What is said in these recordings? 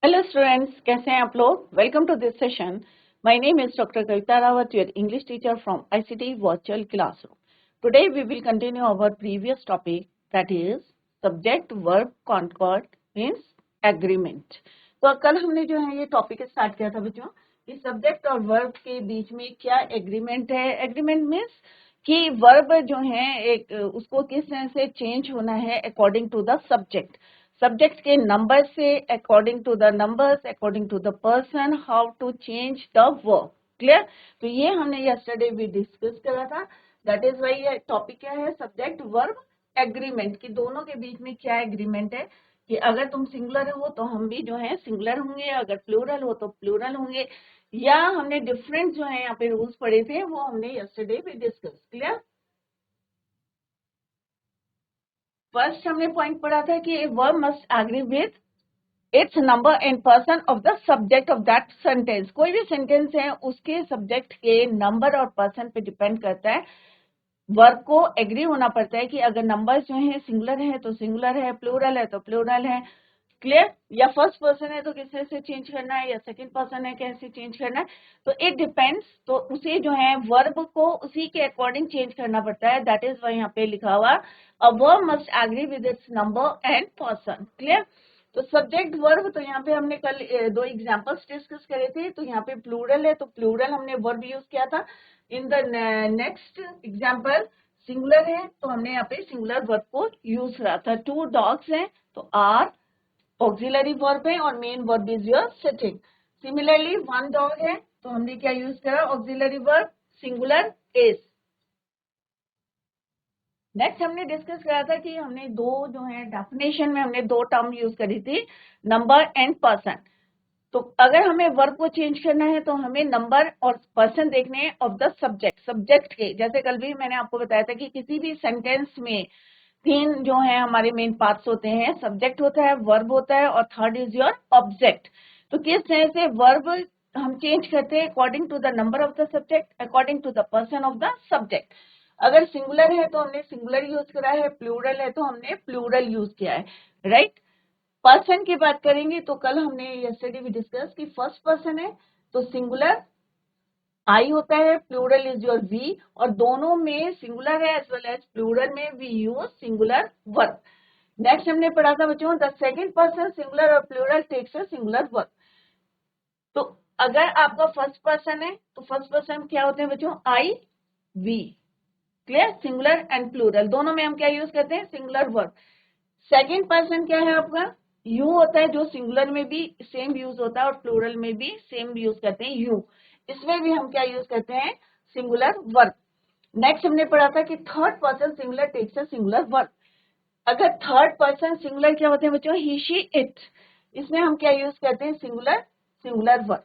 Hello students, कैसे हैं आप लोग। Welcome to this session. My name is doctor Kavita Rawat, your English teacher from ICT virtual classroom. Today we will continue our previous topic, that is subject verb concord means agreement. तो कल हमने जो है ये टॉपिक स्टार्ट किया था बच्चों कि सब्जेक्ट और वर्ब के बीच में क्या एग्रीमेंट है। एग्रीमेंट मींस कि वर्ब जो है एक उसको किस तरह से चेंज होना है according to the subject. Subject के नंबर से, according to the numbers, according to the person, how to change the verb. Clear. तो ये हमने यस्टरडे भी डिस्कस करा था। दैट इज वाई ये टॉपिक क्या है, सब्जेक्ट वर्ब एग्रीमेंट, कि दोनों के बीच में क्या एग्रीमेंट है कि अगर तुम सिंगुलर हो तो हम भी जो है सिंगुलर होंगे, अगर प्लूरल हो तो प्लूरल होंगे, या हमने डिफरेंट जो है यहाँ पे रूल्स पढ़े थे वो हमने यस्टरडे भी डिस्कस। क्लियर। फर्स्ट हमने पॉइंट पढ़ा था कि verb must agree with its number and person of the subject of that sentence. कोई भी सेंटेंस है उसके सब्जेक्ट के नंबर और पर्सन पे डिपेंड करता है। वर्ब को एग्री होना पड़ता है कि अगर नंबर्स जो है सिंगुलर है तो सिंगुलर है, प्लूरल है तो प्लूरल है। क्लियर। या फर्स्ट पर्सन है तो किस से चेंज करना है, या सेकंड पर्सन है कैसे चेंज करना है, तो इट डिपेंड्स। तो उसे जो है वर्ब को उसी के अकॉर्डिंग चेंज करना पड़ता है। दैट इज वाई यहाँ पे लिखा हुआ a verb must agree with its number and person. Clear. तो सब्जेक्ट वर्ब, तो यहाँ पे हमने कल दो एग्जांपल्स डिस्कस करे थे। तो यहाँ पे प्लूरल है तो प्लूरल हमने वर्ब यूज किया था। इन द नेक्स्ट एग्जांपल सिंगुलर है तो हमने यहाँ पे सिंगुलर वर्ब को यूज करा था। टू डॉग्स हैं तो आर ऑक्सिलरी वर्ब है और main verb is your sitting. Similarly one dog है तो हमने क्या यूज करा, auxiliary verb singular is. Next हमने डिस्कस करा था कि हमने दो जो है डेफिनेशन में हमने दो टर्म यूज करी थी, नंबर एंड पर्सन। तो अगर हमें वर्ब को चेंज करना है तो हमें नंबर और पर्सन देखने हैं ऑफ द सब्जेक्ट, सब्जेक्ट के। जैसे कल भी मैंने आपको बताया था कि किसी भी सेंटेंस में तीन जो है हमारे मेन पार्ट्स होते हैं, सब्जेक्ट होता है, वर्ब होता है और थर्ड इज योर ऑब्जेक्ट। तो किस तरह से वर्ब हम चेंज करते हैं, according to the number of the subject, according to the person of the subject. अगर सिंगुलर है तो हमने सिंगुलर यूज करा है, प्लूरल है तो हमने प्लूरल यूज किया है, राइट। पर्सन की बात करेंगे तो कल हमने यस्टरडे भी डिस्कस कि फर्स्ट पर्सन है तो सिंगुलर आई होता है, प्लूरल इज योर वी, और दोनों में सिंगुलर है एज वेल एज प्लूरल में we use singular verb. Next हमने पढ़ा था बच्चों द सेकंड पर्सन सिंगुलर और plural takes a singular verb. तो अगर आपका फर्स्ट पर्सन है तो फर्स्ट पर्सन क्या होते हैं बच्चों, I we. Clear. Singular and plural दोनों में हम क्या यूज करते हैं, सिंगुलर वर्ब। सेकंड पर्सन क्या है आपका, यू होता है, जो सिंगुलर में भी सेम यूज होता है और प्लूरल में भी सेम यूज करते हैं यू। इसमें भी हम क्या यूज करते हैं, सिंगुलर वर्ब। नेक्स्ट हमने पढ़ा था कि third person singular takes a singular verb. अगर थर्ड पर्सन सिंगुलर क्या होते हैं बच्चों, ही शी इट, इसमें हम क्या यूज करते हैं, सिंगुलर सिंगुलर वर्ब।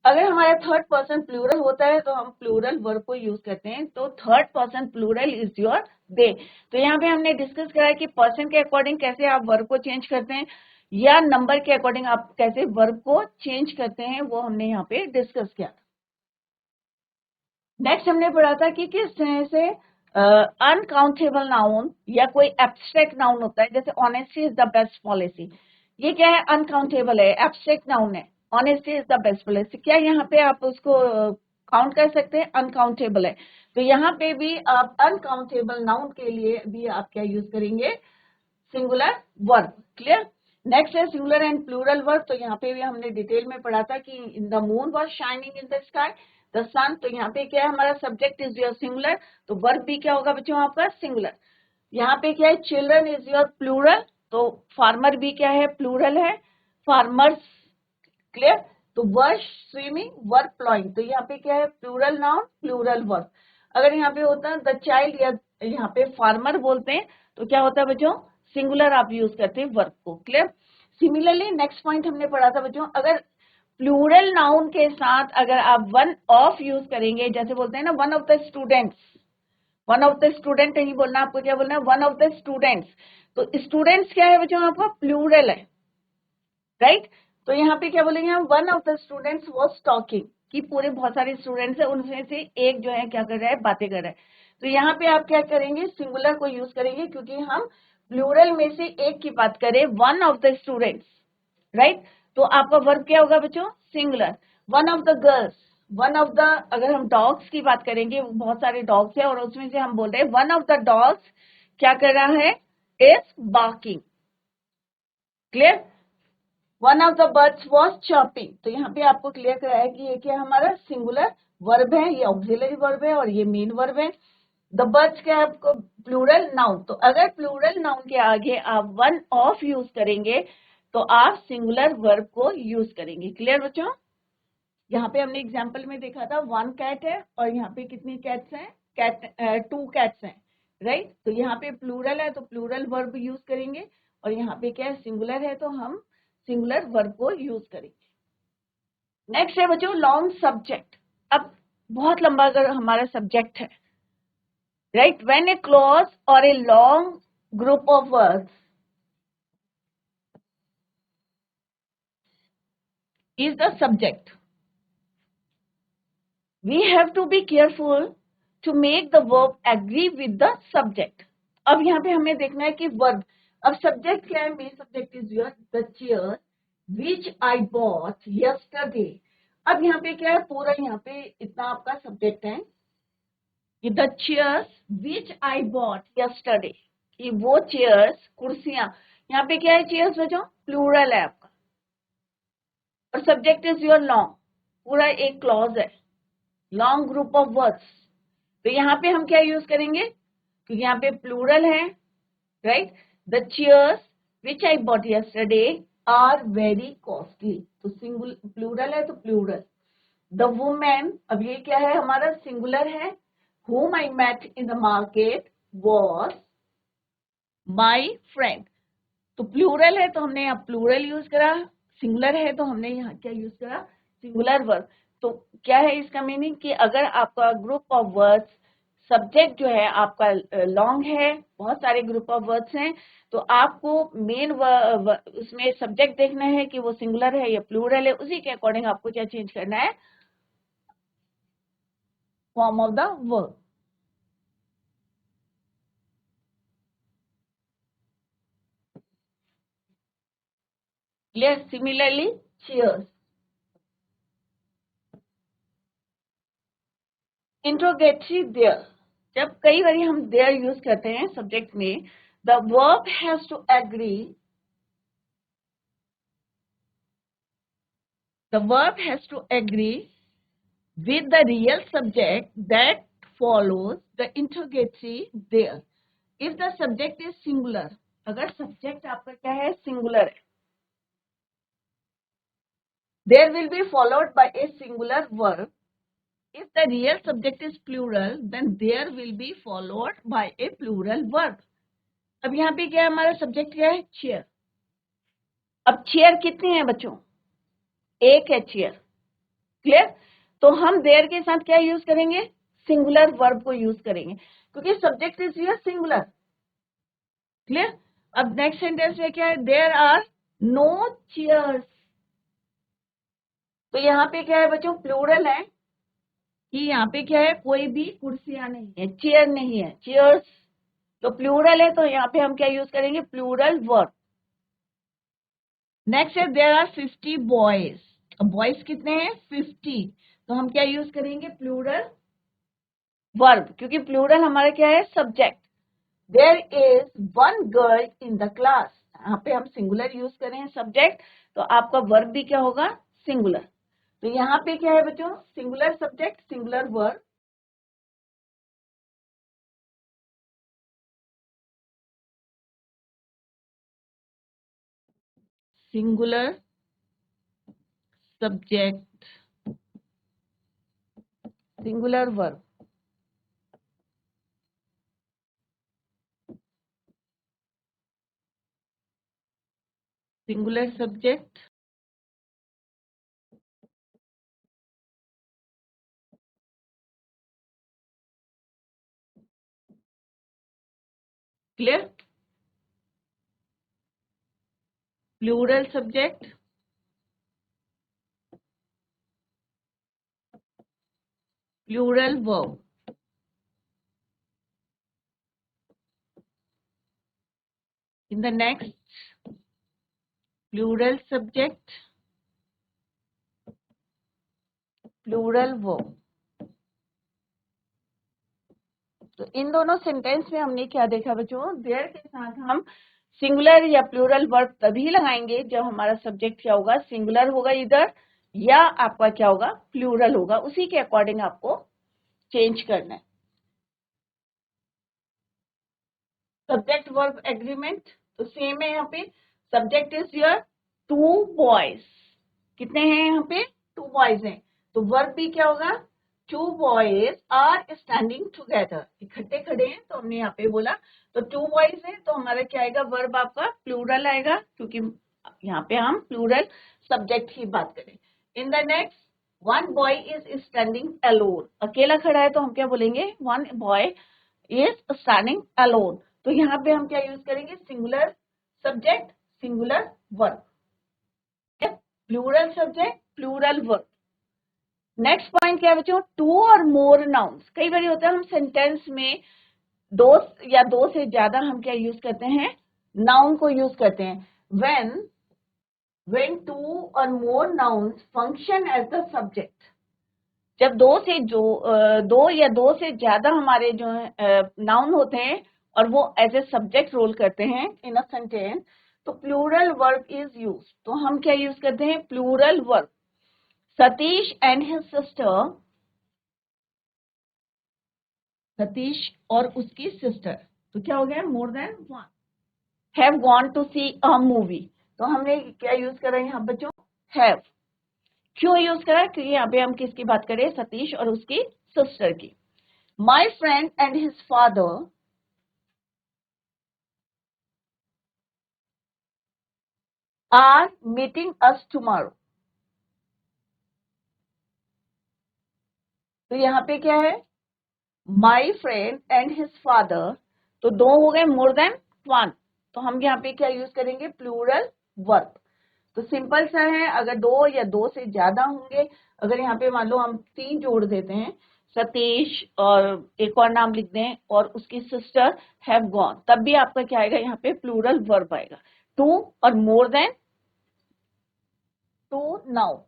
अगर हमारा थर्ड पर्सन प्लूरल होता है तो हम प्लूरल वर्ब को यूज करते हैं। तो third person plural is your they. तो यहाँ पे हमने डिस्कस करा कि पर्सन के अकॉर्डिंग कैसे आप वर्ब को चेंज करते हैं, या नंबर के अकॉर्डिंग आप कैसे वर्ब को चेंज करते हैं, वो हमने यहाँ पे डिस्कस किया। नेक्स्ट हमने पढ़ा था कि किस तरह से अनकाउंटेबल नाउन या कोई एब्स्ट्रैक्ट नाउन होता है, जैसे honesty is the best policy. ये क्या है, अनकाउंटेबल है, एब्स्ट्रैक्ट नाउन है। Honesty is the best policy, क्या यहाँ पे आप उसको काउंट कर सकते हैं, अनकाउंटेबल है। तो यहाँ पे भी आप अनकाउंटेबल नाउन के लिए भी आप क्या यूज करेंगे, सिंगुलर वर्ब। क्लियर। नेक्स्ट है सिंगुलर एंड प्लूरल वर्ब। तो यहाँ पे भी हमने डिटेल में पढ़ा था कि in the moon was shining in the sky, the sun. तो यहाँ पे क्या है, हमारा सब्जेक्ट इज योर सिंगुलर, तो वर्ब भी क्या होगा बच्चों आपका, सिंगुलर। यहाँ पे क्या है, चिल्ड्रन इज योर प्लूरल, तो फार्मर भी क्या है, प्लूरल है, फार्मर्स। क्लियर। तो वर्ब स्विमिंग, वर्ब प्लॉइंग, तो यहाँ पे क्या है, प्लूरल नाउन प्लूरल वर्ब। अगर यहाँ पे होता है द चाइल्ड, या यहाँ पे फार्मर बोलते हैं तो क्या होता है बच्चों, सिंगुलर आप यूज करते हैं वर्ब को। क्लियर। सिमिलरली नेक्स्ट पॉइंट हमने पढ़ा था बच्चों, अगर प्लूरल नाउन के साथ अगर आप वन ऑफ यूज करेंगे, जैसे बोलते हैं ना one of the students, one of the student नहीं बोलना, आपको क्या बोलना है, वन ऑफ द स्टूडेंट्स। तो स्टूडेंट्स क्या है बच्चों आपका, प्लूरल है, राइट। तो यहाँ पे क्या बोलेंगे हम, one of the students was talking, कि पूरे बहुत सारे स्टूडेंट्स है, उनमें से एक जो है क्या कर रहा है, बातें कर रहा है। तो यहाँ पे आप क्या करेंगे, सिंगुलर को यूज करेंगे, क्योंकि हम प्लूरल में से एक की बात करें, one of the students, right. तो आपका वर्ब क्या होगा बच्चों? Singular. One of the girls, one of the, अगर हम डॉग्स की बात करेंगे, बहुत सारे डॉग्स हैं और उसमें से हम बोल रहे हैं वन ऑफ द डॉग्स क्या कर रहा है? Is barking. Clear? One of the birds was chirping. तो यहाँ पे आपको क्लियर कराया कि ये क्या हमारा सिंगुलर वर्ब है, ये ऑक्सिलरी वर्ब है और ये मेन वर्ब है। द बर्ड्स क्या है आपको? Plural noun. तो अगर प्लूरल नाउन के आगे आप वन ऑफ यूज करेंगे तो आप सिंगुलर वर्ब को यूज करेंगे। क्लियर बच्चों? यहाँ पे हमने एग्जाम्पल में देखा था वन कैट है और यहाँ पे कितनी कैट्स हैं? टू कैट्स हैं, राइट? तो यहाँ पे प्लूरल है तो प्लूरल वर्ब यूज करेंगे और यहाँ पे क्या है? सिंगुलर है तो हम सिंगुलर वर्ब को यूज करेंगे। नेक्स्ट है बच्चों लॉन्ग सब्जेक्ट। अब बहुत लंबा अगर हमारा सब्जेक्ट है, राइट, व्हेन ए क्लॉज और a long group of words is the subject, we have to be careful to make the verb agree with the subject. अब यहाँ पे हमें देखना है कि वर्ब, अब सब्जेक्ट क्या है? Main subject is your the chair which I bought yesterday. अब यहाँ पे क्या है? पूरा यहाँ पे इतना आपका सब्जेक्ट है कि the chairs which I bought yesterday, कि वो चेयर्स, कुर्सियां, यहाँ पे क्या है? चेयर्स बच्चों प्लूरल है आपका और सब्जेक्ट इज योर लॉन्ग, पूरा एक क्लॉज है, लॉन्ग ग्रुप ऑफ वर्ड्स। तो यहाँ पे हम क्या यूज करेंगे? क्योंकि यहाँ पे प्लूरल है, right? The chairs which I bought yesterday are very costly. तो सिंगुलर, प्लूरल है तो प्लूरल। द वुमेन, अब ये क्या है? हमारा सिंगुलर है। whom I met in the market was my friend। तो प्लूरल है तो हमने यहाँ प्लूरल यूज करा, सिंगुलर है तो हमने यहाँ क्या यूज करा? Singular verb. तो क्या है इसका मीनिंग कि अगर आपका ग्रुप ऑफ वर्ड्स, सब्जेक्ट जो है आपका लॉन्ग है, बहुत सारे ग्रुप ऑफ वर्ड्स हैं, तो आपको मेन उसमें सब्जेक्ट देखना है कि वो सिंगुलर है या प्लूरल है, उसी के अकॉर्डिंग आपको क्या चेंज करना है? Form of the verb. Clear? Similarly chairs. Interrogative there, जब कई बार हम देयर यूज करते हैं सब्जेक्ट में, the verb has to agree, the verb has to agree with the real subject that follows the interrogatory there. If the subject is singular, अगर subject आपका क्या है? सिंगुलर है, there will be followed by a singular verb. If the real subject is plural, then there will be followed by a plural verb. अब यहाँ पे क्या है? हमारा सब्जेक्ट क्या है? चेयर। अब चेयर कितनी है बच्चों? एक है चेयर। क्लियर? तो हम देयर के साथ क्या यूज करेंगे? सिंगुलर वर्ब को यूज करेंगे क्योंकि subject is here singular. Clear? अब नेक्स्ट सेंटेंस में क्या है? There are no chairs. तो यहाँ पे क्या है बच्चों? प्लूरल है कि यहाँ पे क्या है? कोई भी कुर्सियां नहीं है, चेयर नहीं है, चेयर्स। तो प्लूरल है तो यहाँ पे हम क्या यूज करेंगे? Plural verb. नेक्स्ट है देयर आर 50 बॉयज। अब बॉयज कितने हैं? 50। तो हम क्या यूज करेंगे? प्लूरल वर्ब, क्योंकि प्लूरल हमारा क्या है? Subject. There is one girl in the class, यहाँ पे हम सिंगुलर यूज कर रहे हैं सब्जेक्ट, तो आपका वर्ब भी क्या होगा? सिंगुलर। तो यहाँ पे क्या है बच्चों? Singular subject, singular verb. Singular subject, singular verb. Singular subject, clear? Plural subject, plural verb. In the next, plural subject, plural verb. तो इन दोनों सेंटेंस में हमने क्या देखा बच्चों, देयर के साथ हम सिंगुलर या प्लूरल वर्ब तभी लगाएंगे जब हमारा सब्जेक्ट क्या होगा, सिंगुलर होगा इधर, या आपका क्या होगा, प्लूरल होगा। उसी के अकॉर्डिंग आपको चेंज करना है। सब्जेक्ट वर्ब एग्रीमेंट तो सेम है यहाँ पे। सब्जेक्ट इज योर 2 बॉयज, कितने हैं यहाँ पे, 2 बॉयज हैं। तो वर्ब भी क्या होगा, 2 बॉयज आर स्टैंडिंग टुगेदर, इकट्ठे खड़े हैं, तो हमने यहाँ पे बोला तो 2 बॉयज है, तो हमारा क्या आएगा, वर्ब आपका प्लूरल आएगा, क्योंकि यहाँ पे हम प्लूरल सब्जेक्ट की बात करें। इन the next, 1 boy is standing alone, अकेला खड़ा है, तो हम क्या बोलेंगे, 1 बॉय इज स्टैंडिंग अलोन। तो यहाँ पे हम क्या यूज करेंगे, singular subject singular verb, plural subject plural verb. Next point क्या है बच्चों, 2 और मोर नाउन्स। कई बार होता है हम सेंटेंस में 2 या 2 से ज्यादा हम क्या यूज करते हैं, नाउन को यूज करते हैं। when 2 or more nouns function as the subject, जब 2 या 2 से ज्यादा हमारे जो नाउन होते हैं और वो एज ए सब्जेक्ट रोल करते हैं इन अ सेंटेंस, तो प्लूरल वर्ब इज यूज। तो हम क्या यूज करते हैं, plural verb. Satish and his sister, Satish और उसकी सिस्टर, तो क्या हो गया, more than 1 have gone to see a movie. तो हमने क्या यूज करा यहाँ बच्चों, हैव। क्यों यूज करा, क्योंकि यहाँ पे हम किसकी बात करें, सतीश और उसकी सिस्टर की। My friend and his father are meeting us tomorrow. तो यहाँ पे क्या है, my friend and his father, तो 2 हो गए, मोर देन 1, तो हम यहाँ पे क्या यूज करेंगे, प्लूरल वर्ब। तो सिंपल सा है, अगर 2 या 2 से ज्यादा होंगे, अगर यहाँ पे मान लो हम 3 जोड़ देते हैं, सतीश और एक और नाम लिख दें और उसकी सिस्टर हैव गॉन, तब भी आपका क्या आएगा, यहाँ पे प्लूरल वर्ब आएगा। 2 और मोर देन 2 नाउन।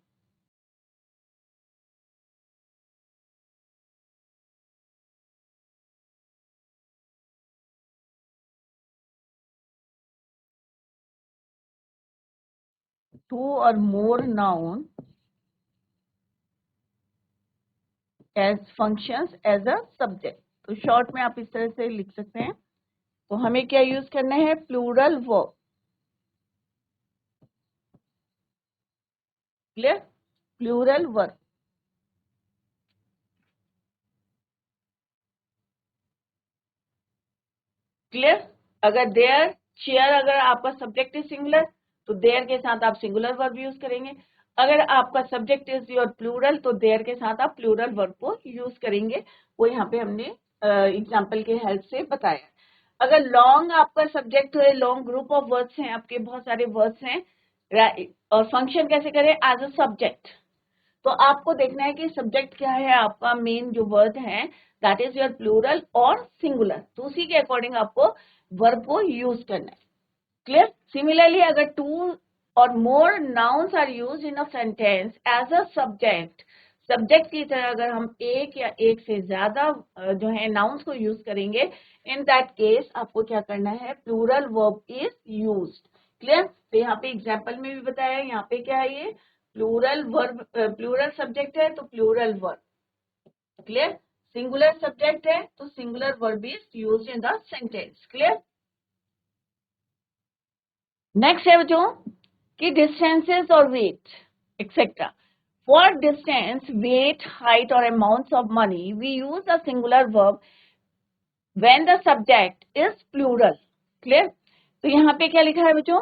टू और more noun as functions as a subject. तो शॉर्ट में आप इस तरह से लिख सकते हैं। तो हमें क्या यूज करना है, plural verb. Clear, plural verb. Clear, अगर देयर चेयर, अगर आपका सब्जेक्ट इज सिंगुलर तो देयर के साथ आप सिंगुलर वर्ब यूज करेंगे। अगर आपका सब्जेक्ट इज योर प्लूरल तो देयर के साथ आप प्लूरल वर्ब को यूज करेंगे। वो यहाँ पे हमने एग्जाम्पल के हेल्प से बताया। अगर लॉन्ग आपका सब्जेक्ट है, लॉन्ग ग्रुप ऑफ वर्ड्स हैं, आपके बहुत सारे वर्ड्स हैं, और फंक्शन कैसे करें, एज अ सब्जेक्ट। तो आपको देखना है कि सब्जेक्ट क्या है, आपका मेन जो वर्ड है दैट इज योर प्लूरल और सिंगुलर, तो उसी के अकॉर्डिंग आपको वर्ब को यूज करना है। क्लियर। सिमिलरली अगर 2 और more nouns are use in a sentence as a subject, subject की तरह अगर हम एक या एक से ज्यादा जो है नाउन्स को यूज करेंगे, इन दैट केस आपको क्या करना है, plural verb is used. Clear. तो यहाँ पे एग्जाम्पल में भी बताया, यहाँ पे क्या है, ये प्लूरल वर्ब, प्लूरल सब्जेक्ट है तो plural verb. Clear. Singular subject है तो singular verb is used in the sentence. Clear. Next है बच्चों कि डिस्टेंसेस और weight etcetera. For distance, weight, height और amounts of money we use a singular verb when the subject is plural. Clear. तो यहाँ पे क्या लिखा है बच्चों,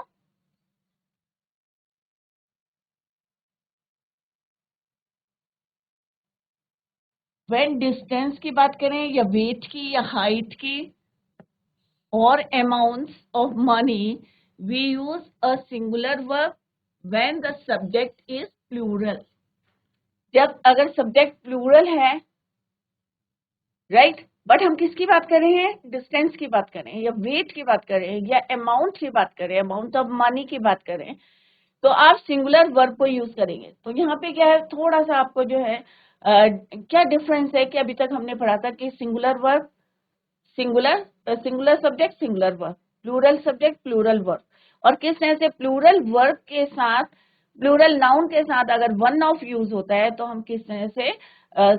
व्हेन डिस्टेंस की बात करें या वेट की या हाइट की और amounts of money we use a singular verb when the subject is plural. जब अगर सब्जेक्ट प्लूरल है, राइट, बट हम किसकी बात कर रहे हैं, डिस्टेंस की बात कर रहे हैं या वेट की बात कर रहे हैं या अमाउंट की बात कर रहे हैं, अमाउंट ऑफ मनी की बात कर रहे हैं, तो आप सिंगुलर वर्ब को यूज करेंगे। तो यहाँ पे क्या है, थोड़ा सा आपको जो है क्या डिफरेंस है कि अभी तक हमने पढ़ा था कि singular verb singular subject singular verb, plural subject plural verb, और किस तरह से प्लूरल वर्ब के साथ प्लूरल नाउन के साथ अगर वन ऑफ यूज होता है तो हम किस तरह से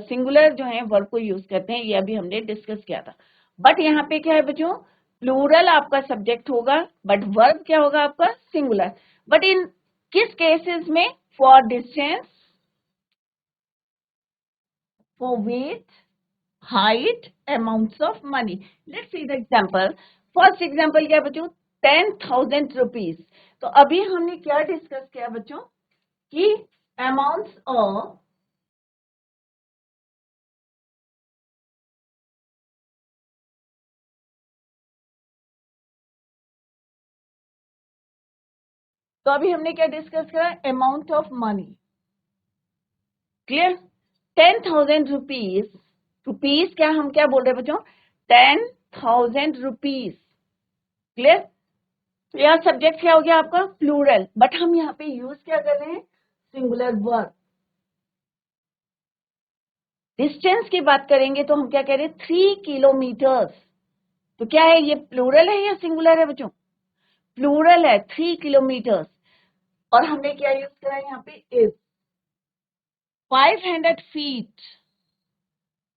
सिंगुलर जो है वर्ब को यूज करते हैं, ये अभी हमने डिस्कस किया था। बट यहाँ पे क्या है बच्चों, प्लूरल आपका सब्जेक्ट होगा बट वर्ब क्या होगा आपका सिंगुलर। बट इन किस केसेस में, for distance, for wait, height, amounts of money. Let's see the example. First example क्या बच्चों, 10,000 rupees। तो अभी हमने क्या डिस्कस किया बच्चों कि amounts of तो अभी हमने क्या डिस्कस करा, amount of money. Clear, 10,000 rupees, rupees क्या हम क्या बोल रहे हैं बच्चों, 10,000 रुपीज। क्लियर, तो यहाँ सब्जेक्ट क्या हो गया आपका प्लूरल, बट हम यहाँ पे यूज क्या कर रहे हैं, सिंगुलर वर्ब। डिस्टेंस की बात करेंगे तो हम क्या कह रहे हैं, 3 किलोमीटर्स। तो क्या है ये, प्लूरल है या सिंगुलर है बच्चों, प्लूरल है, 3 किलोमीटर्स। और हमने क्या यूज करा यहाँ पे, इज। 500 फीट,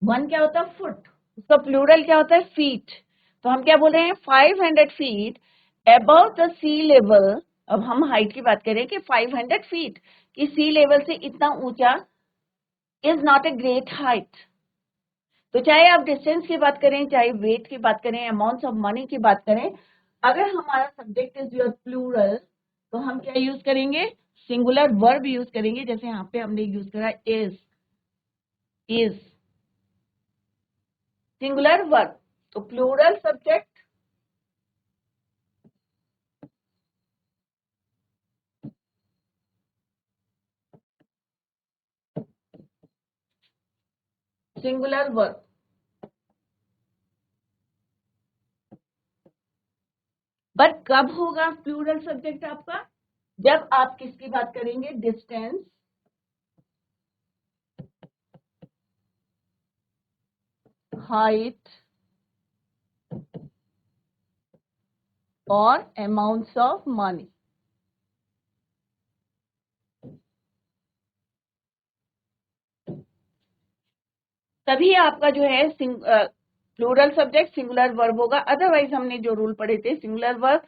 वन क्या होता है फुट, उसका प्लूरल क्या होता है फीट। तो हम क्या बोल रहे हैं, 500 feet above the sea level. अब हम हाइट की बात करें कि 500 फीट की सी लेवल से इतना ऊंचा is not a great height. तो चाहे आप डिस्टेंस की बात करें, चाहे वेट की बात करें, अमाउंट ऑफ मनी की बात करें, अगर हमारा सब्जेक्ट इज योर प्लूरल तो हम क्या यूज करेंगे, सिंगुलर वर्ब यूज करेंगे। जैसे यहाँ पे हमने यूज करा इज सिंगुलर वर्ब। तो plural subject singular verb. But कब होगा प्लूरल सब्जेक्ट आपका, जब आप किसकी बात करेंगे, डिस्टेंस, हाइट और अमाउंट्स ऑफ मनी। तभी आपका जो है प्लूरल सब्जेक्ट सिंगुलर वर्ब होगा। अदरवाइज हमने जो रूल पढ़े थे, singular verb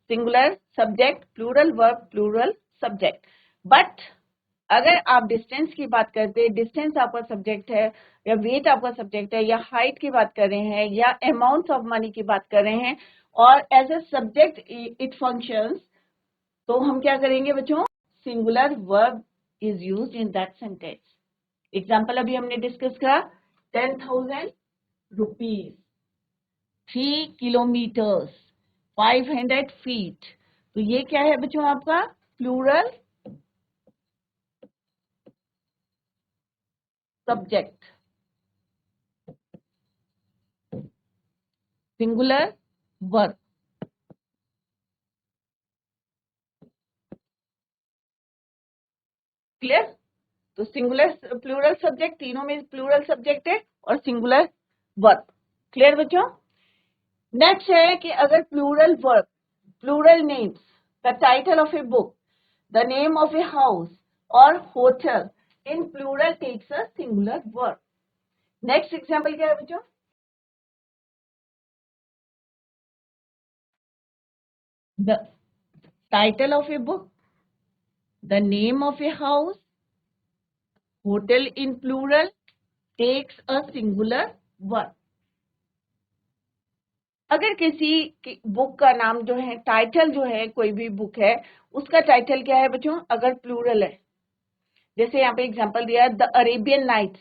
singular subject, plural verb plural subject. But अगर आप डिस्टेंस की बात करते हैं, डिस्टेंस आपका सब्जेक्ट है, या वेट आपका सब्जेक्ट है, या हाइट की बात कर रहे हैं, या अमाउंट ऑफ मनी की बात कर रहे हैं, और as a subject it functions, तो हम क्या करेंगे बच्चों, singular verb is used in that sentence. Example अभी हमने डिस्कस करा, 10,000 रुपीज, 3 किलोमीटर्स, 500 फीट। तो ये क्या है बच्चों आपका plural subject, singular verb. Clear, तो सिंगुलर प्लूरल सब्जेक्ट, तीनों में प्लूरल सब्जेक्ट है और सिंगुलर वर्ब। क्लियर बच्चों, नेक्स्ट है कि अगर plural verb, plural names, the title of a book, the name of a house और hotel in plural takes a singular verb. Next example क्या है बच्चों, the title of a book, the name of a house, hotel in plural takes a singular verb. अगर किसी book का नाम जो है, टाइटल जो है, कोई भी बुक है उसका टाइटल क्या है बच्चों, अगर प्लूरल है, जैसे यहाँ पे एग्जांपल दिया है द अरेबियन नाइट्स,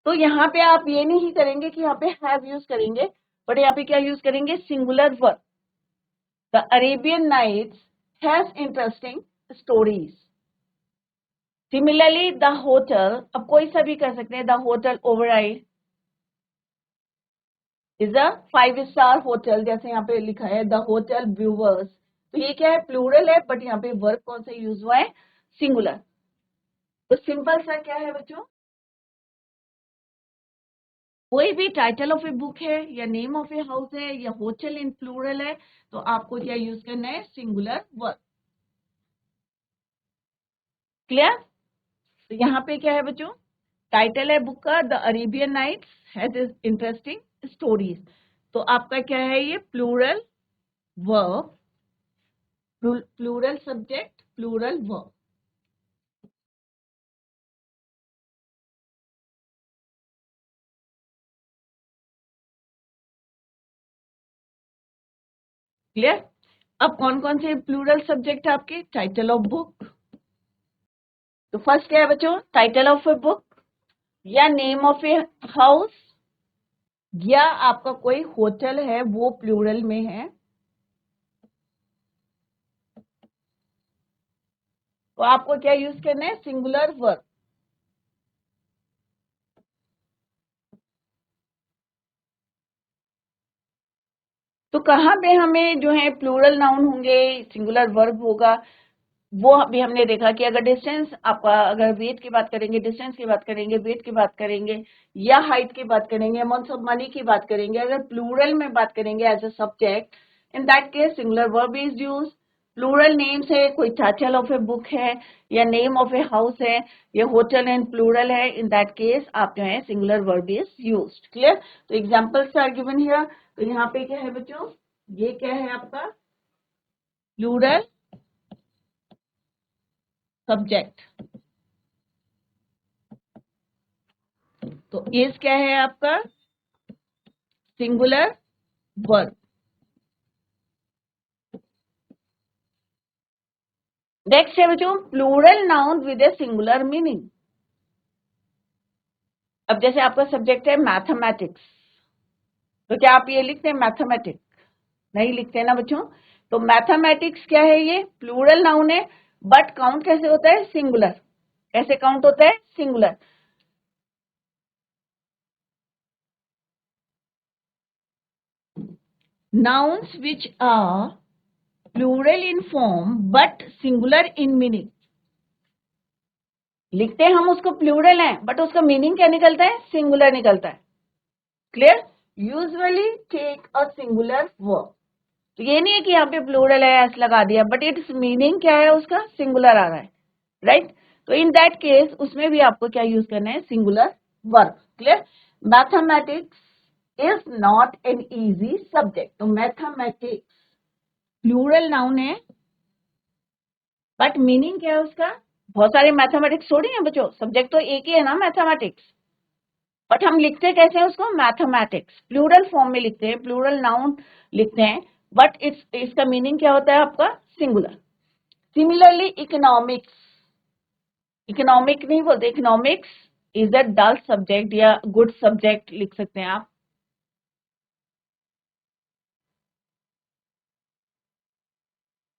तो यहाँ पे आप ये नहीं करेंगे कि यहाँ पे हैव यूज करेंगे, बट यहाँ पे क्या यूज करेंगे, singular verb. The Arabian nights has interesting stories. Similarly the hotel, अब कोई सा भी कर सकते हैं, the hotel Oberoi is a 5 star hotel, जैसे यहाँ पे लिखा है द होटल व्यूवर्स तो ये क्या है, प्लूरल है, बट यहाँ पे वर्ब कौन सा यूज हुआ है, सिंगुलर। तो सिंपल सा क्या है बच्चों, कोई भी टाइटल ऑफ ए बुक है या नेम ऑफ ए हाउस है या होटल इन प्लूरल है, तो आपको क्या यूज करना है, सिंगुलर वर्ब। क्लियर। तो यहाँ पे क्या है बच्चों, टाइटल है बुक का the Arabian nights has interesting stories, तो आपका क्या है ये, plural verb, plural subject, plural verb. Clear. अब कौन कौन से प्लूरल सब्जेक्ट है आपके, टाइटल ऑफ बुक, तो फर्स्ट क्या है बच्चों, टाइटल ऑफ ए बुक या नेम ऑफ ए हाउस या आपका कोई होटल है वो प्लूरल में है, तो आपको क्या यूज करना है, सिंगुलर वर्ब। तो कहाँ पे हमें जो है प्लूरल नाउन होंगे, सिंगुलर वर्ब होगा, वो अभी हमने देखा कि अगर डिस्टेंस आपका, अगर वेट की बात करेंगे, डिस्टेंस की बात करेंगे, वेट की बात करेंगे या हाइट की बात करेंगे, अमाउंट ऑफ मनी की बात करेंगे, अगर प्लूरल में बात करेंगे as a subject, in that case singular verb is use. Plural names है, कोई टाइटल ऑफ ए बुक है या नेम ऑफ ए हाउस है या होटल एंड प्लूरल है, इन दैट केस आप जो है singular verb is used. Clear. तो एग्जांपल्स आर गिवन हियर। तो यहाँ पे क्या है बच्चों, ये क्या है आपका, प्लूरल सब्जेक्ट, तो इज क्या है आपका, सिंगुलर वर्ब। नेक्स्ट है बच्चों, plural noun with a singular meaning. अब जैसे आपका सब्जेक्ट है मैथमेटिक्स, तो क्या आप ये लिखते हैं मैथमेटिक्स, नहीं लिखते ना बच्चों। तो मैथमेटिक्स क्या है, ये प्लूरल नाउन है, बट काउंट कैसे होता है, सिंगुलर। कैसे काउंट होता है, singular. Nouns which are plural in form but singular in meaning, लिखते हैं हम उसको प्लूरल है, बट उसका मीनिंग क्या निकलता है, सिंगुलर निकलता है। Clear. Usually take a singular verb, तो ये नहीं है कि यहाँ पे प्लूरल है एस लगा दिया, बट इट्स मीनिंग क्या है उसका, सिंगुलर आ रहा है, राइट। तो इन दैट केस उसमें भी आपको क्या यूज करना है, singular verb. Clear. Mathematics is not an easy subject, तो मैथमेटिक्स प्लूरल नाउन है, बट मीनिंग क्या है उसका, बहुत सारे मैथमेटिक्स थोड़ी है बच्चों, सब्जेक्ट तो एक ही है ना मैथमेटिक्स, बट हम लिखते कैसे हैं उसको, मैथमेटिक्स प्लूरल फॉर्म में लिखते हैं, प्लूरल नाउन लिखते हैं, बट इसका मीनिंग क्या होता है आपका, सिंगुलर। सिमिलरली इकोनॉमिक्स, इकोनॉमिक नहीं बोलते, economics is a dull subject या गुड सब्जेक्ट लिख सकते हैं आप,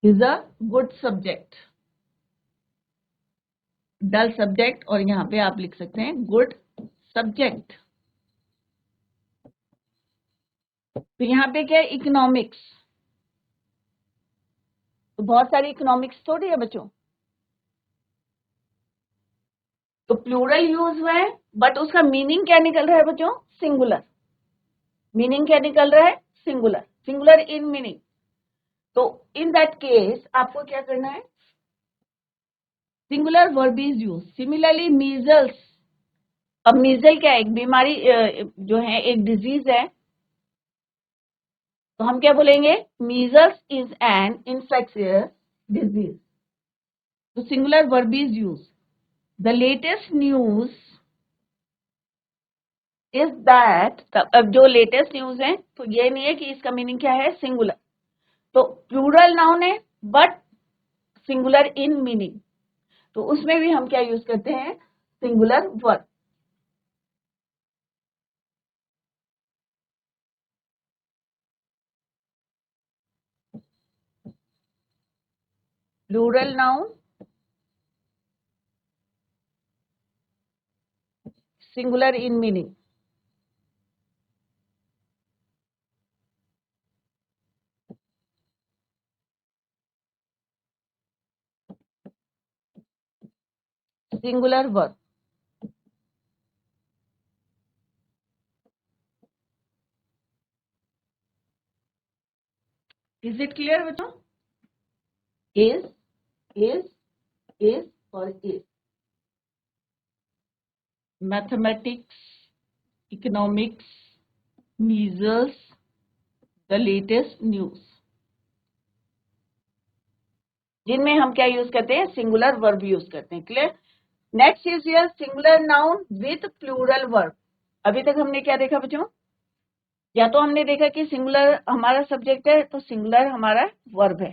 is a good subject, dull subject, और यहाँ पे आप लिख सकते हैं गुड सब्जेक्ट। तो यहाँ पे क्या है, इकोनॉमिक्स, तो बहुत सारी इकोनॉमिक्स थोड़ी है बच्चों, तो प्लूरल यूज हुआ है, बट उसका मीनिंग क्या निकल रहा है बच्चों, सिंगुलर। मीनिंग क्या निकल रहा है, सिंगुलर, सिंगुलर इन मीनिंग। तो इन दैट केस आपको क्या करना है, singular verb is use. Similarly measles, अब मीजल क्या है, एक बीमारी जो है, एक डिजीज है, तो हम क्या बोलेंगे, measles is an infectious disease, तो singular verb is use. The latest news is that, अब जो लेटेस्ट न्यूज है, तो ये नहीं है कि इसका मीनिंग क्या है, सिंगुलर, तो प्लूरल नाउन है बट सिंगुलर इन मीनिंग, तो उसमें भी हम क्या यूज करते हैं, singular verb. Plural noun, singular in meaning. Singular verb. Is it clear बच्चों? इज और is. Mathematics, economics, measles, the latest news, जिनमें हम क्या यूज करते हैं? सिंगुलर वर्ब यूज करते हैं। Clear? Next is your singular noun with plural verb. अभी तक हमने क्या देखा बच्चों? या तो हमने देखा कि सिंगुलर हमारा सब्जेक्ट है तो सिंगुलर हमारा वर्ब है।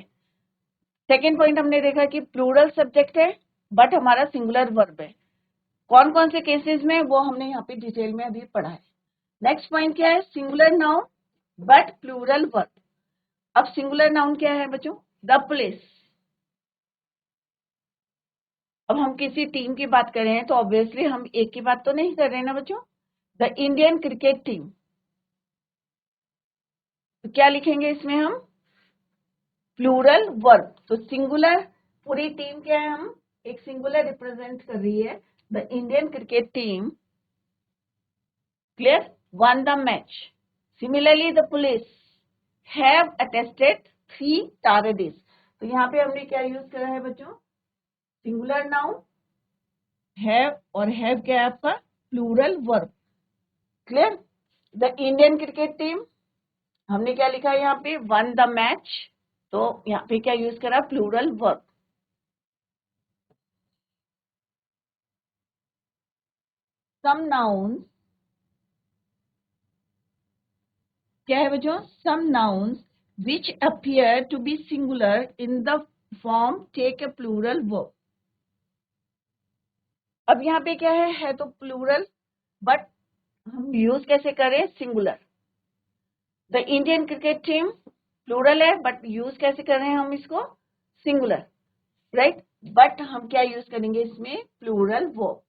सेकेंड पॉइंट हमने देखा कि प्लूरल सब्जेक्ट है बट हमारा सिंगुलर वर्ब है। कौन कौन से केसेस में, वो हमने यहाँ पे डिटेल में अभी पढ़ा है। नेक्स्ट पॉइंट क्या है? Singular noun but plural verb. अब सिंगुलर नाउन क्या है बच्चों? The place. अब हम किसी टीम की बात कर रहे हैं तो ऑब्वियसली हम एक की बात तो नहीं कर रहे हैं ना बच्चों। द इंडियन क्रिकेट टीम, तो क्या लिखेंगे इसमें हम? Plural verb. तो सिंगुलर पूरी टीम क्या है? हम एक सिंगुलर रिप्रेजेंट कर रही है। The Indian cricket team, clear, won the match. Similarly, the police have attested 3 tardies. तो यहाँ पे हमने क्या यूज करा है बच्चों? सिंगुलर नाउन, हैव, और हैव क्या है आपका? Plural verb. Clear? The Indian cricket team, हमने क्या लिखा है यहाँ पे? Won the match. तो यहाँ पे क्या यूज करा? Plural verb. सम नाउन क्या है बच्चों? Some nouns which appear to be singular in the form take a plural verb. अब यहाँ पे क्या है तो प्लूरल, बट हम यूज कैसे करें? Singular. The Indian cricket team plural है बट यूज कैसे कर रहे हैं हम इसको? Singular, right? बट हम क्या यूज करेंगे इसमें? Plural verb.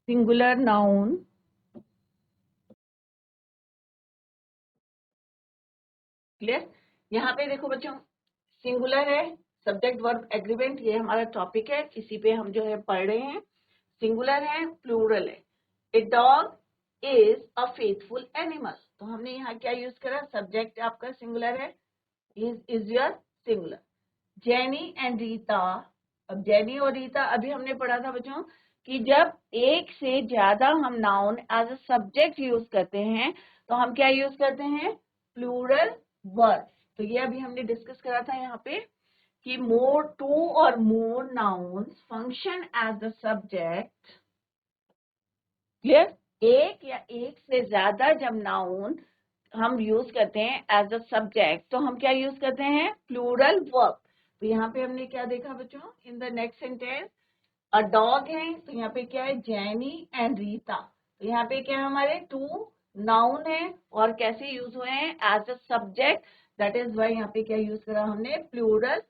Singular noun, clear? यहाँ पे देखो बच्चों, सिंगुलर है, सब्जेक्ट वर्ब एग्रीमेंट, ये हमारा टॉपिक है, इसी पे हम जो है पढ़ रहे हैं। सिंगुलर है, प्लूरल है। A dog is a faithful animal. तो हमने यहाँ क्या यूज करा? सब्जेक्ट आपका सिंगुलर है, is your singular. Jenny and Rita, अब जेनी और रीता अभी हमने पढ़ा था बच्चों कि जब एक से ज्यादा हम noun as a subject use करते हैं तो हम क्या यूज करते हैं? Plural verb. तो ये अभी हमने डिस्कस करा था यहाँ पे कि मोर, टू और more nouns function as the subject. Clear? एक या एक से ज्यादा जब नाउन हम यूज करते हैं एज अ सब्जेक्ट तो हम क्या यूज करते हैं? Plural verb. तो यहाँ पे हमने क्या देखा बच्चों? In the next sentence a dog है, तो यहाँ पे क्या है? Jenny and Rita. तो यहाँ पे क्या है? हमारे टू नाउन है और कैसे यूज हुए हैं? As a subject. That is why यहाँ पे क्या यूज करा हमने? प्लूरल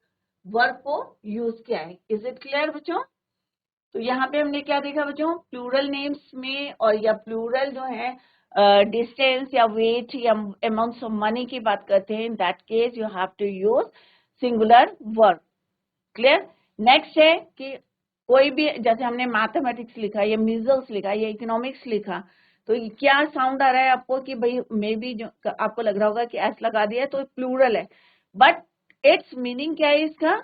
वर्ब को यूज किया है। इज इट क्लियर बच्चों? तो यहाँ पे हमने क्या देखा बच्चों? प्लूरल नेम्स में और या प्लूरल जो है डिस्टेंस या वेट या अमाउंट्स ऑफ मनी की बात करते हैं, in that case you have to use singular verb. Clear? Next है कि कोई भी, जैसे हमने मैथमेटिक्स लिखा या मीजल्स लिखा या इकोनॉमिक्स लिखा, तो क्या साउंड आ रहा है आपको कि भाई मे बी जो आपको लग रहा होगा कि एस लगा दिया तो प्लूरल है, बट इट्स मीनिंग क्या है? इसका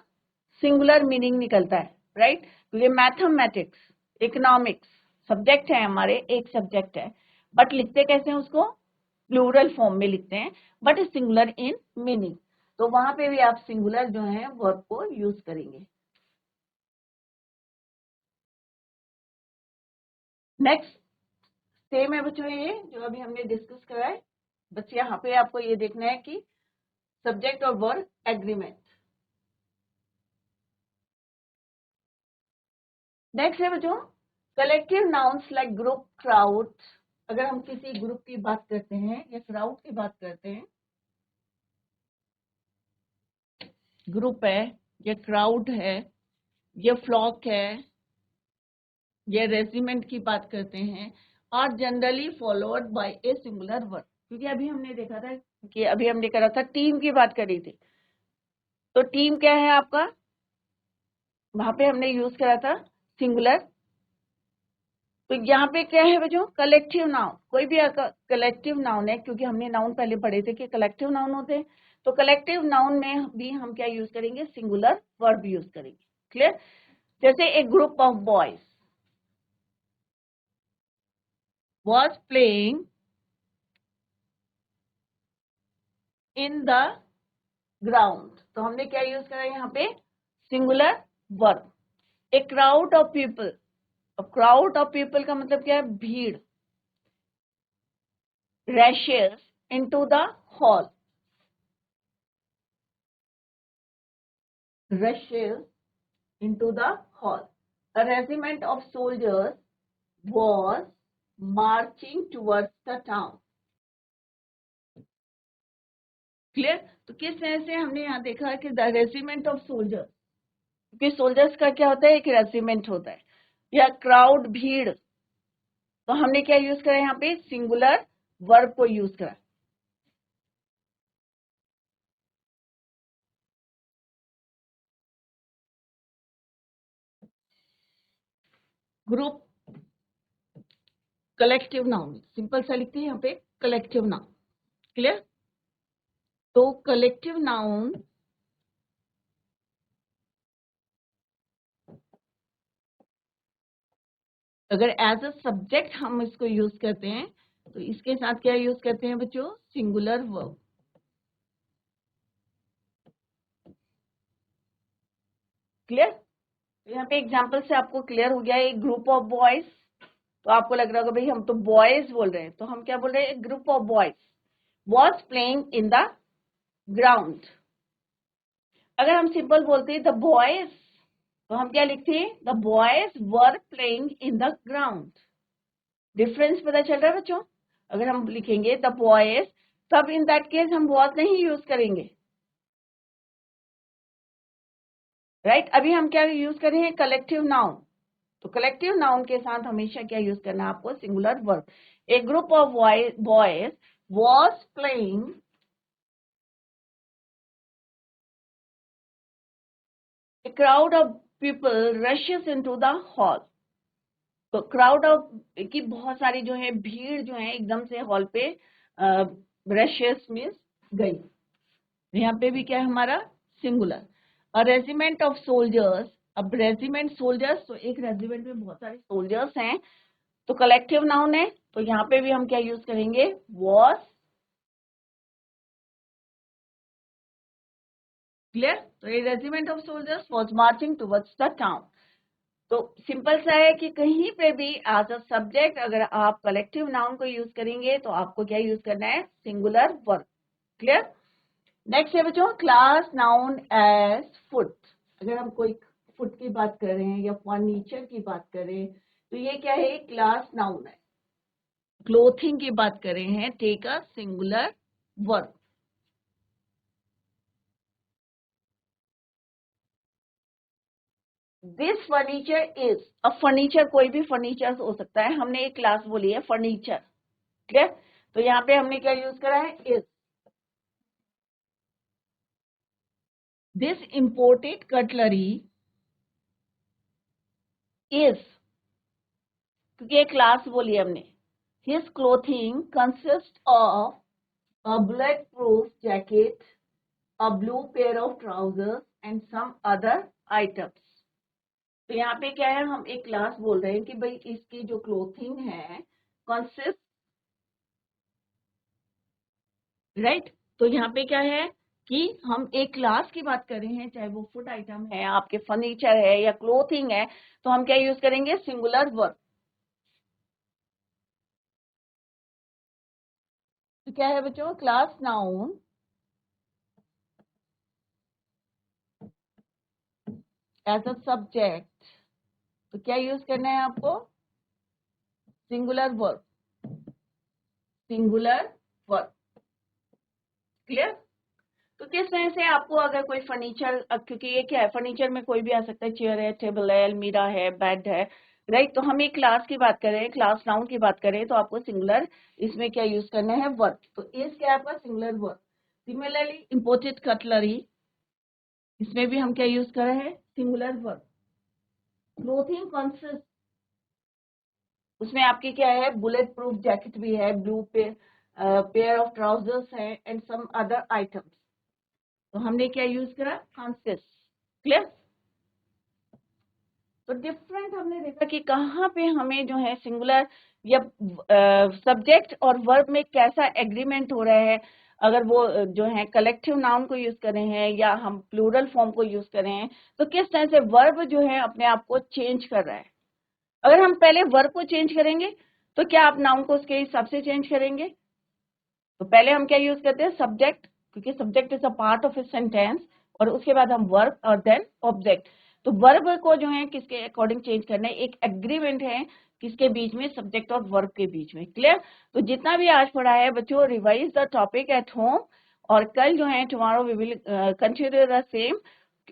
सिंगुलर मीनिंग निकलता है, राइट? ये मैथमेटिक्स, इकोनॉमिक्स सब्जेक्ट है हमारे, एक सब्जेक्ट है, बट लिखते कैसे हैं उसको? प्लूरल फॉर्म में लिखते हैं, बट सिंगुलर इन मीनिंग। तो वहां पे भी आप सिंगुलर जो है वर्ब को यूज करेंगे। नेक्स्ट सेम है बच्चों, ये जो अभी हमने डिस्कस करा है, बस यहाँ पे आपको ये देखना है कि सब्जेक्ट और वर्ब एग्रीमेंट। नेक्स्ट है बच्चों collective nouns like group, crowd. अगर हम किसी ग्रुप की बात करते हैं या क्राउड की बात करते हैं, ग्रुप है, ये क्राउड है, ये फ्लॉक है, ये रेजिमेंट की बात करते हैं, और generally followed by a singular verb. क्योंकि अभी हमने देखा था कि अभी हमने करा था टीम की बात करी थी, तो टीम क्या है आपका? वहां पे हमने यूज करा था सिंगुलर। तो यहाँ पे क्या है बच्चों, कलेक्टिव नाउन, कोई भी कलेक्टिव नाउन है, क्योंकि हमने नाउन पहले पढ़े थे कि कलेक्टिव नाउन होते हैं, तो कलेक्टिव नाउन में भी हम क्या यूज करेंगे, सिंगुलर वर्ब यूज करेंगे। क्लियर? जैसे एक group of boys was playing in the ground, तो हमने क्या यूज करा यहाँ पे, singular verb. A crowd of people, crowd of people का मतलब क्या है, भीड़। Rashes into the hall, rushes into the hall. A regiment of soldiers was marching towards the town. Clear? तो किस तरह से हमने यहाँ देखा कि द रेजिमेंट ऑफ सोल्जर्स, क्योंकि सोल्जर्स का क्या होता है, एक रेजिमेंट होता है, या क्राउड, भीड़, तो हमने क्या यूज करा यहाँ पे, सिंगुलर वर्ब को यूज करा। ग्रुप कलेक्टिव नाउन, सिंपल सा लिखते हैं यहाँ पे, कलेक्टिव नाउन। क्लियर? तो कलेक्टिव नाउन अगर एज अ सब्जेक्ट हम इसको यूज करते हैं, तो इसके साथ क्या यूज करते हैं बच्चों, सिंगुलर वर्ब। क्लियर? तो यहाँ पे एग्जांपल से आपको क्लियर हो गया, एक ग्रुप ऑफ बॉयज, तो आपको लग रहा होगा भाई हम तो बॉयज बोल रहे हैं, तो हम क्या बोल रहे हैं, एक group of boys was playing in the ground. अगर हम सिंपल बोलते हैं द बॉयज, तो हम क्या लिखते हैं, the boys were playing in the ground. Difference पता चल रहा है बच्चों? अगर हम लिखेंगे द बॉयज, तब इन दैट केस हम वॉज नहीं यूज करेंगे, राइट? अभी हम क्या यूज कर रहे हैं, कलेक्टिव नाउन, तो कलेक्टिव नाउन के साथ हमेशा क्या यूज करना है आपको, singular verb. A group of boys was playing, a crowd of people rushes into the hall, तो क्राउड ऑफ की बहुत सारी जो है भीड़ जो है एकदम से हॉल पे रशेस मीन्स गई। यहाँ पे भी क्या है हमारा, singular. A regiment of soldiers, अब रेजिमेंट सोल्जर्स, तो एक रेजिमेंट में बहुत सारे सोल्जर्स हैं, तो कलेक्टिव नाउन है, तो यहाँ पे भी हम क्या यूज करेंगे, वॉज। क्लियर? तो a regiment of soldiers was marching towards the town. तो सिंपल सा है कि कहीं पे भी एज अ सब्जेक्ट अगर आप कलेक्टिव नाउन को यूज करेंगे, तो आपको क्या यूज करना है, सिंगुलर वर्ब। क्लियर? नेक्स्ट है बच्चों, क्लास नाउन एज फुट। अगर हम कोई फुट की बात कर रहे हैं या फर्नीचर की बात करें, तो ये क्या है, क्लास नाउन है। क्लोथिंग की बात कर रहे हैं, take a singular verb. This furniture is, अब फर्नीचर कोई भी फर्नीचर हो सकता है, हमने एक क्लास बोली है फर्नीचर। क्लियर? तो यहाँ पे हमने क्या यूज करा है, is. This imported cutlery is, क्योंकि एक क्लास बोली हमने। His clothing consist of a bullet proof jacket, a blue pair of trousers and some other items. तो यहाँ पे क्या है, हम एक क्लास बोल रहे हैं कि भाई इसकी जो क्लोथिंग है कंसिस्ट, राइट? तो यहाँ पे क्या है कि हम एक क्लास की बात कर रहे हैं, चाहे वो फूड आइटम है, आपके फर्नीचर है या क्लोथिंग है, तो हम क्या यूज करेंगे, सिंगुलर वर्ब। तो क्या है बच्चों, class noun as a subject, तो क्या यूज करना है आपको, singular verb, singular verb. Clear? तो किस तरह से आपको अगर कोई फर्नीचर, क्योंकि ये क्या है, फर्नीचर में कोई भी आ सकता है, चेयर है, टेबल है, अलमीरा है, बेड है, राइट? तो हम एक क्लास की बात करें, क्लास नाउन की बात करें, तो आपको सिंगुलर इसमें क्या यूज करना है, वर्ब। तो इस क्या है आपका, singular verb. Similarly imported cutlery, इसमें भी हम क्या यूज कर रहे हैं, सिंगुलर वर्ब। क्लोथिंग कंसिस्ट, उसमें आपकी क्या है, बुलेट प्रूफ जैकेट भी है, ब्लू पेयर ऑफ ट्राउजर्स है एंड सम अदर आइटम्स। तो हमने क्या यूज करा, कंसिस्ट। क्लियर। तो डिफरेंट हमने देखा कि कहाँ पे हमें जो है सिंगुलर या सब्जेक्ट और वर्ब में कैसा एग्रीमेंट हो रहा है, अगर वो जो है कलेक्टिव नाउन को यूज कर रहे हैं या हम प्लूरल फॉर्म को यूज कर रहे हैं, तो किस तरह से वर्ब जो है अपने आप को चेंज कर रहा है। अगर हम पहले वर्ब को चेंज करेंगे तो क्या आप नाउन को उसके हिसाब से चेंज करेंगे। तो पहले हम क्या यूज करते हैं, सब्जेक्ट, क्योंकि subject is a part of a sentence, और उसके बाद हम वर्ब और देन ऑब्जेक्ट। तो वर्ब को जो है किसके अकॉर्डिंग चेंज करना है, एक एग्रीमेंट है किसके बीच में, सब्जेक्ट और वर्ब के बीच में। क्लियर। तो जितना भी आज पढ़ा है बच्चों, revise the topic at home, और कल जो है tomorrow we will consider the same,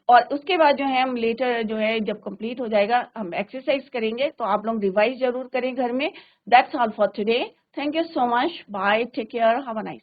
और उसके बाद जो है हम लेटर जो है जब कंप्लीट हो जाएगा हम एक्सरसाइज करेंगे, तो आप लोग रिवाइज जरूर करें घर में। That's all for today. Thank you so much, bye, take care, have a nice